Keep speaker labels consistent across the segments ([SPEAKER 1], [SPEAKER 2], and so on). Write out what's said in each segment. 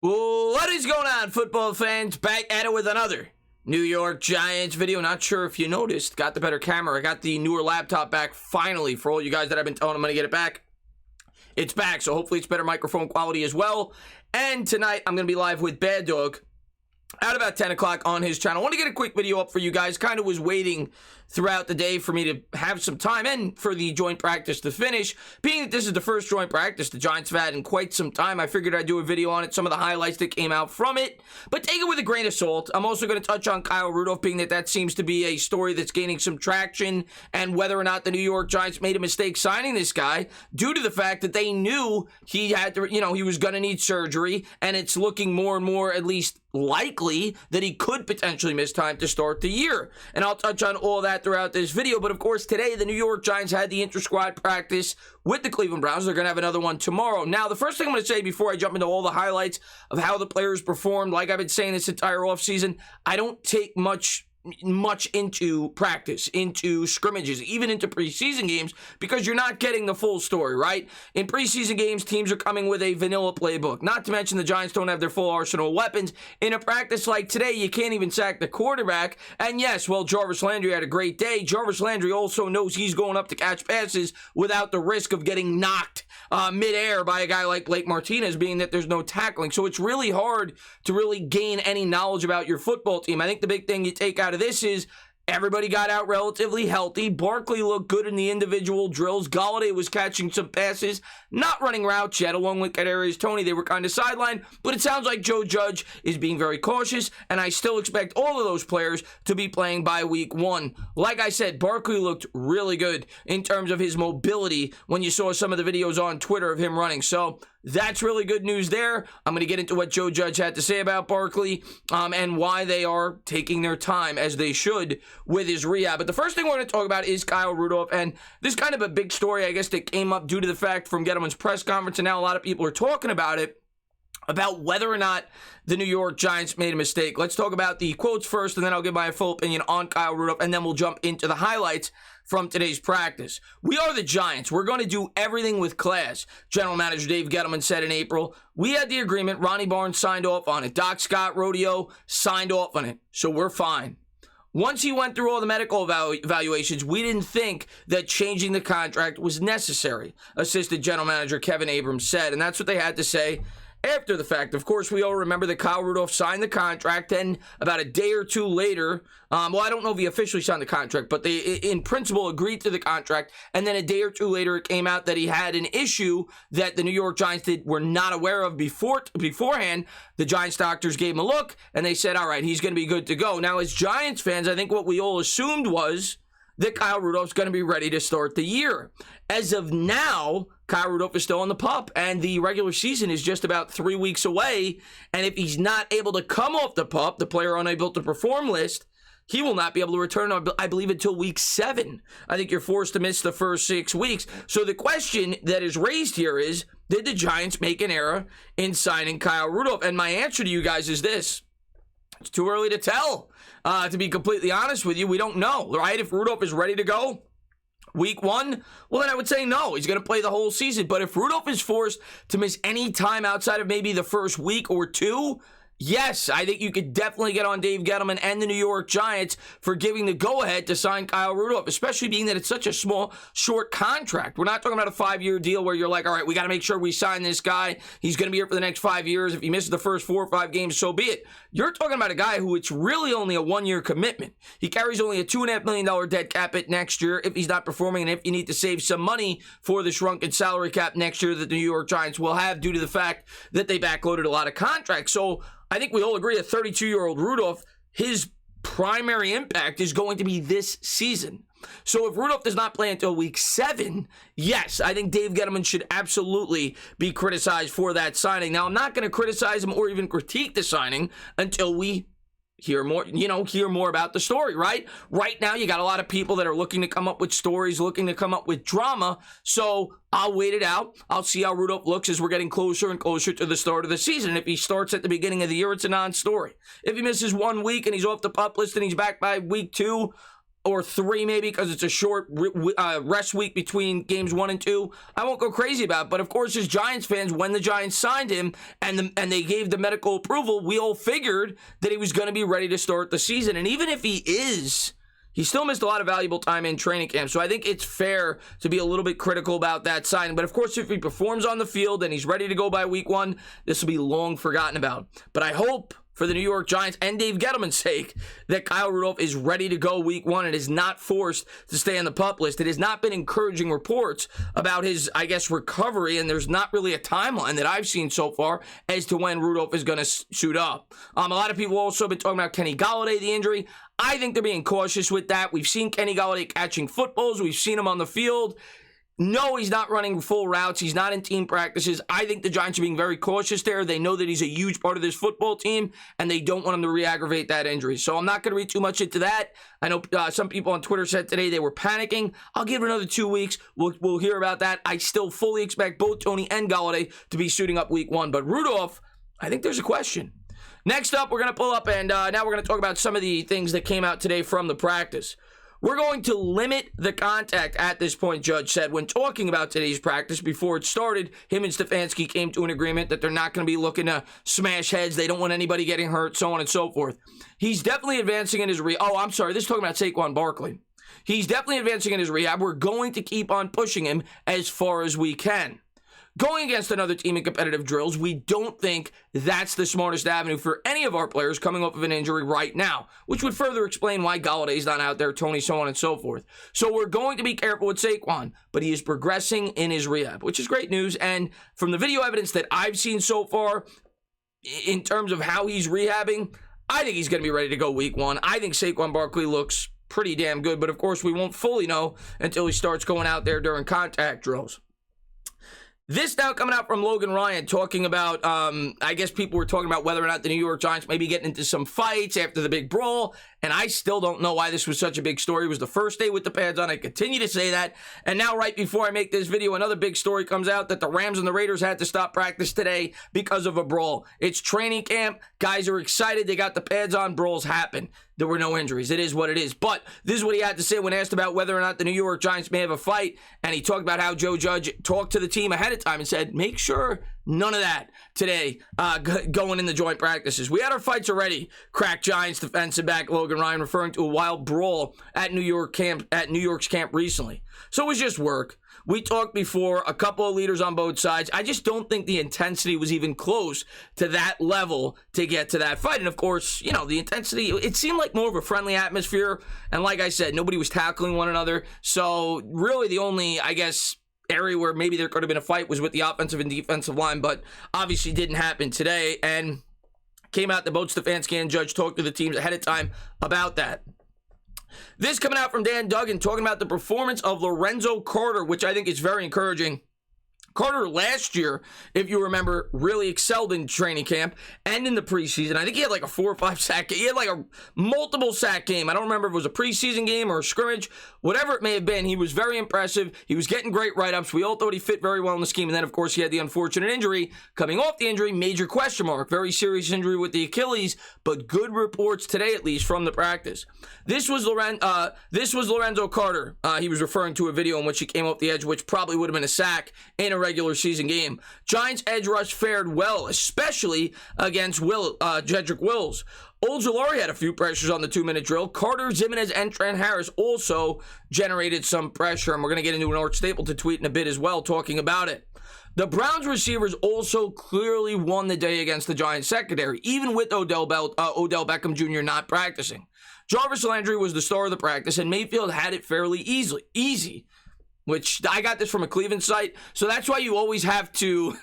[SPEAKER 1] What is going on, football fans? Back at it with another New York Giants video. Not sure if you noticed, got the better camera. I got the newer laptop back finally. For all you guys that I've been telling I'm going to get it back, it's back. So hopefully it's better microphone quality as well. And tonight I'm going to be live with Bad Dog at about 10 o'clock on his channel. I want to get a quick video up for you guys. Kind of was waiting throughout the day for me to have some time and for the joint practice to finish. Being that this is the first joint practice the Giants have had in quite some time, I figured I'd do a video on it, some of the highlights that came out from it, but take it with a grain of salt. I'm also going to touch on Kyle Rudolph, being that that seems to be a story that's gaining some traction, and whether or not the New York Giants made a mistake signing this guy due to the fact that they knew he had to, he was going to need surgery, and it's looking more and more, at least likely, that he could potentially miss time to start the year. And I'll touch on all that throughout this video. But of course, today the New York Giants had the inter-squad practice with the Cleveland Browns. They're going to have another one tomorrow. Now, the first thing I'm going to say before I jump into all the highlights of how the players performed, like I've been saying this entire offseason, I don't take much into practice, into scrimmages, even into preseason games, because you're not getting the full story, right? In preseason games, teams are coming with a vanilla playbook. Not to mention the Giants don't have their full arsenal of weapons. In a practice like today, you can't even sack the quarterback. And yes, well, Jarvis Landry had a great day. Jarvis Landry also knows he's going up to catch passes without the risk of getting knocked midair by a guy like Blake Martinez, being that there's no tackling. So it's really hard to really gain any knowledge about your football team. I think the big thing you take out of this is everybody got out relatively healthy. Barkley looked good in the individual drills. Goliday was catching some passes, not running routes yet, along with Kadarius Toney. They were kind of sidelined, but it sounds like Joe Judge is being very cautious, and I still expect all of those players to be playing by week 1. Like I said, Barkley looked really good in terms of his mobility when you saw some of the videos on Twitter of him running. So that's really good news there. I'm going to get into what Joe Judge had to say about Barkley and why they are taking their time, as they should, with his rehab. But the first thing we're going to talk about is Kyle Rudolph, and this is kind of a big story, I guess, that came up due to the fact from Gettleman's press conference, and now a lot of people are talking about it, about whether or not the New York Giants made a mistake. Let's talk about the quotes first, and then I'll give my full opinion on Kyle Rudolph, and then we'll jump into the highlights from today's practice. We are the Giants. We're going to do everything with class, General Manager Dave Gettleman said in April. We had the agreement. Ronnie Barnes signed off on it. Doc Scott Rodeo signed off on it. So we're fine. Once he went through all the medical evaluations, we didn't think that changing the contract was necessary, Assistant General Manager Kevin Abrams said. And that's what they had to say after the fact. Of course, we all remember that Kyle Rudolph signed the contract, and about a day or two later, well, I don't know if he officially signed the contract, but they, in principle, agreed to the contract, and then a day or two later, it came out that he had an issue that the New York Giants were not aware of beforehand. The Giants doctors gave him a look, and they said, all right, he's going to be good to go. Now, as Giants fans, I think what we all assumed was that Kyle Rudolph's going to be ready to start the year. As of now, Kyle Rudolph is still on the PUP, and the regular season is just about 3 weeks away, and if he's not able to come off the PUP, the player unable to perform list, he will not be able to return, I believe, until week 7. I think you're forced to miss the first 6 weeks. So the question that is raised here is, did the Giants make an error in signing Kyle Rudolph? And my answer to you guys is this: it's too early to tell. To be completely honest with you, we don't know, right? If Rudolph is ready to go week 1, well, then I would say no. He's going to play the whole season. But if Rudolph is forced to miss any time outside of maybe the first week or 2, yes, I think you could definitely get on Dave Gettleman and the New York Giants for giving the go-ahead to sign Kyle Rudolph, especially being that it's such a small, short contract. We're not talking about a 5-year deal where you're like, all right, we got to make sure we sign this guy. He's going to be here for the next 5 years. If he misses the first 4 or 5 games, so be it. You're talking about a guy who it's really only a 1-year commitment. He carries only a $2.5 million dead cap at next year if he's not performing, and if you need to save some money for the shrunken salary cap next year that the New York Giants will have due to the fact that they backloaded a lot of contracts. So I think we all agree a 32-year-old Rudolph, his primary impact is going to be this season. So if Rudolph does not play until week 7, yes, I think Dave Gettleman should absolutely be criticized for that signing. Now, I'm not going to criticize him or even critique the signing until we hear more about the story, right? Right now, you got a lot of people that are looking to come up with stories, looking to come up with drama. So I'll wait it out. I'll see how Rudolph looks as we're getting closer and closer to the start of the season. And if he starts at the beginning of the year, it's a non-story. If he misses 1 week and he's off the PUP list and he's back by week 2, or 3 maybe because it's a short rest week between games 1 and 2. I won't go crazy about it. But of course, as Giants fans, when the Giants signed him and they gave the medical approval, we all figured that he was going to be ready to start the season. And even if he is, he still missed a lot of valuable time in training camp. So I think it's fair to be a little bit critical about that signing. But of course, if he performs on the field and he's ready to go by week 1, this will be long forgotten about. But I hope, for the New York Giants and Dave Gettleman's sake, that Kyle Rudolph is ready to go week 1 and is not forced to stay on the PUP list. It has not been encouraging reports about his, I guess, recovery, and there's not really a timeline that I've seen so far as to when Rudolph is going to suit up. A lot of people also been talking about Kenny Goliday, the injury. I think they're being cautious with that. We've seen Kenny Goliday catching footballs. We've seen him on the field. No, he's not running full routes. He's not in team practices. I think the Giants are being very cautious there. They know that he's a huge part of this football team, and they don't want him to re-aggravate that injury. So I'm not going to read too much into that. I know some people on Twitter said today they were panicking. I'll give it another 2 weeks. We'll hear about that. I still fully expect both Tony and Goliday to be suiting up week 1. But Rudolph, I think there's a question. Next up, we're going to pull up, and now we're going to talk about some of the things that came out today from the practice. We're going to limit the contact at this point, Judge said, when talking about today's practice. Before it started, him and Stefanski came to an agreement that they're not going to be looking to smash heads. They don't want anybody getting hurt, so on and so forth. He's definitely advancing in his this is talking about Saquon Barkley. He's definitely advancing in his rehab. We're going to keep on pushing him as far as we can. Going against another team in competitive drills, we don't think that's the smartest avenue for any of our players coming off of an injury right now, which would further explain why Golladay's not out there, Tony, so on and so forth. So we're going to be careful with Saquon, but he is progressing in his rehab, which is great news. And from the video evidence that I've seen so far, in terms of how he's rehabbing, I think he's going to be ready to go week 1. I think Saquon Barkley looks pretty damn good, but of course we won't fully know until he starts going out there during contact drills. This now coming out from Logan Ryan talking about, I guess people were talking about whether or not the New York Giants may be getting into some fights after the big brawl, and I still don't know why this was such a big story. It was the first day with the pads on. I continue to say that, and now right before I make this video, another big story comes out that the Rams and the Raiders had to stop practice today because of a brawl. It's training camp. Guys are excited. They got the pads on. Brawls happen. There were no injuries. It is what it is. But this is what he had to say when asked about whether or not the New York Giants may have a fight. And he talked about how Joe Judge talked to the team ahead of time and said, make sure none of that today going in the joint practices. We had our fights already, cracked Giants defensive back Logan Ryan, referring to a wild brawl at New York's camp recently. So it was just work. We talked before, a couple of leaders on both sides. I just don't think the intensity was even close to that level to get to that fight. And of course, you know, the intensity, it seemed like more of a friendly atmosphere. And like I said, nobody was tackling one another. So really the only, I guess, area where maybe there could have been a fight was with the offensive and defensive line, but obviously didn't happen today. And came out that both Stefanski and Judge talked to the teams ahead of time about that. This coming out from Dan Duggan talking about the performance of Lorenzo Carter, which I think is very encouraging. Carter last year, if you remember, really excelled in training camp and in the preseason. I think he had like a 4 or 5 sack game. He had like a multiple sack game. I don't remember if it was a preseason game or a scrimmage. Whatever it may have been, he was very impressive. He was getting great write-ups. We all thought he fit very well in the scheme. And then, of course, he had the unfortunate injury. Coming off the injury, major question mark. Very serious injury with the Achilles, but good reports today, at least, from the practice. This was Lorenzo Carter. He was referring to a video in which he came off the edge, which probably would have been a sack in a regular season game. Giants edge rush fared well, especially against Jedrick Wills. Ojulari had a few pressures on the 2-minute drill. Carter, Zimenez, and Trent Harris also generated some pressure, and we're going to get into an Art Stapleton tweet in a bit as well talking about it. The Browns receivers also clearly won the day against the Giants secondary, even with Odell Beckham Jr. not practicing. Jarvis Landry was the star of the practice, and Mayfield had it fairly easy. Which I got this from a Cleveland site. So that's why you always have to,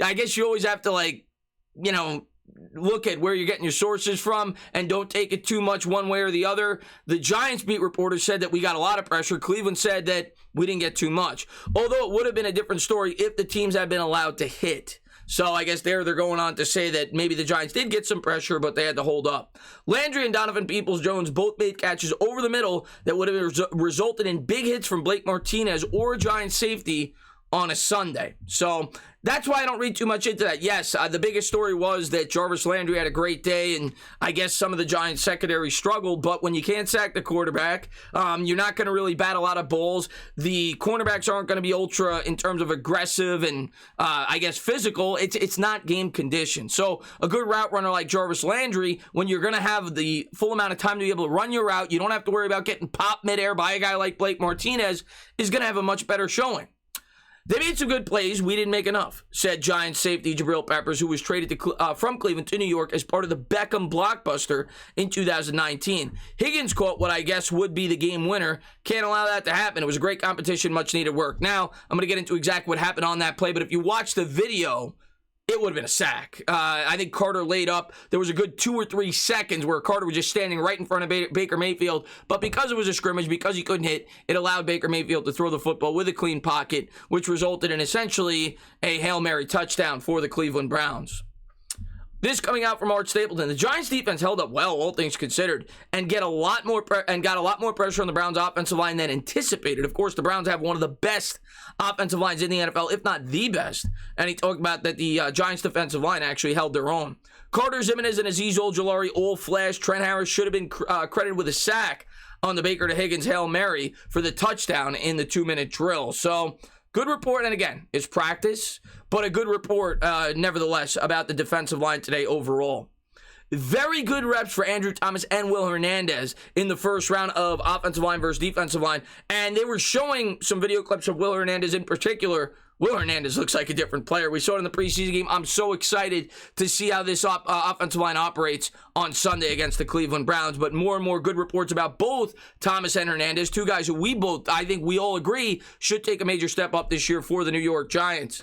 [SPEAKER 1] I guess you always have to, like, you know, look at where you're getting your sources from and don't take it too much one way or the other. The Giants beat reporter said that we got a lot of pressure. Cleveland said that we didn't get too much. Although it would have been a different story if the teams had been allowed to hit. So I guess they're going on to say that maybe the Giants did get some pressure, but they had to hold up. Landry and Donovan Peoples-Jones both made catches over the middle that would have resulted in big hits from Blake Martinez or a Giants safety on a Sunday. So that's why I don't read too much into that. Yes, the biggest story was that Jarvis Landry had a great day, and I guess some of the Giants secondary struggled, but when you can't sack the quarterback, you're not going to really bat a lot of balls. The cornerbacks aren't going to be ultra in terms of aggressive and, I guess, physical. It's not game condition. So a good route runner like Jarvis Landry, when you're going to have the full amount of time to be able to run your route, you don't have to worry about getting popped midair by a guy like Blake Martinez, is going to have a much better showing. They made some good plays. We didn't make enough, said Giants safety Jabril Peppers, who was traded from Cleveland to New York as part of the Beckham blockbuster in 2019. Higgins caught what I guess would be the game winner. Can't allow that to happen. It was a great competition, much needed work. Now, I'm going to get into exactly what happened on that play, but if you watch the video, it would have been a sack. I think Carter laid up. There was a good 2 or 3 seconds where Carter was just standing right in front of Baker Mayfield. But because it was a scrimmage, because he couldn't hit, it allowed Baker Mayfield to throw the football with a clean pocket, which resulted in essentially a Hail Mary touchdown for the Cleveland Browns. This coming out from Art Stapleton. The Giants defense held up well, all things considered, and got a lot more pressure on the Browns offensive line than anticipated. Of course, the Browns have one of the best offensive lines in the NFL, if not the best. And he talked about that the Giants defensive line actually held their own. Carter Zimenez and Azeez Ojulari all flashed. Trent Harris should have been credited with a sack on the Baker to Higgins Hail Mary for the touchdown in the 2-minute drill. So, good report, and again, it's practice, but a good report nevertheless about the defensive line today overall. Very good reps for Andrew Thomas and Will Hernandez in the first round of offensive line versus defensive line, and they were showing some video clips of Will Hernandez in particular. Will Hernandez looks like a different player. We saw it in the preseason game. I'm so excited to see how this offensive line operates on Sunday against the Cleveland Browns. But more and more good reports about both Thomas and Hernandez, two guys who I think we all agree, should take a major step up this year for the New York Giants.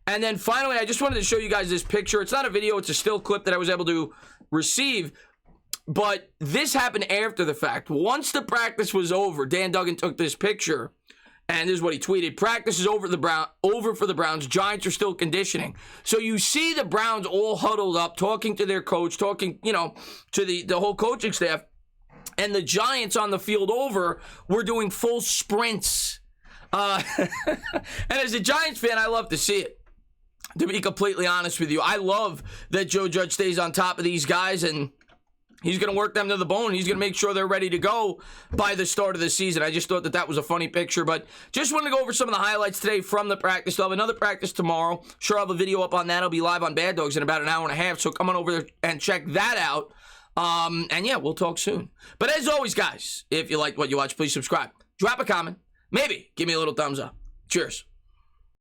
[SPEAKER 1] And then finally, I just wanted to show you guys this picture. It's not a video, it's a still clip that I was able to receive. But this happened after the fact. Once the practice was over, Dan Duggan took this picture. And this is what he tweeted. Practice is over for the Browns. Giants are still conditioning. So you see the Browns all huddled up, talking to their coach, talking, to the whole coaching staff. And the Giants on the field over were doing full sprints. And as a Giants fan, I love to see it. To be completely honest with you, I love that Joe Judge stays on top of these guys, and he's going to work them to the bone. He's going to make sure they're ready to go by the start of the season. I just thought that was a funny picture, but just wanted to go over some of the highlights today from the practice. I'll have another practice tomorrow. Sure, I'll have a video up on that. It'll be live on Bad Dogs in about an hour and a half, so come on over there and check that out. And yeah, we'll talk soon. But as always, guys, if you like what you watch, please subscribe. Drop a comment. Maybe give me a little thumbs up. Cheers.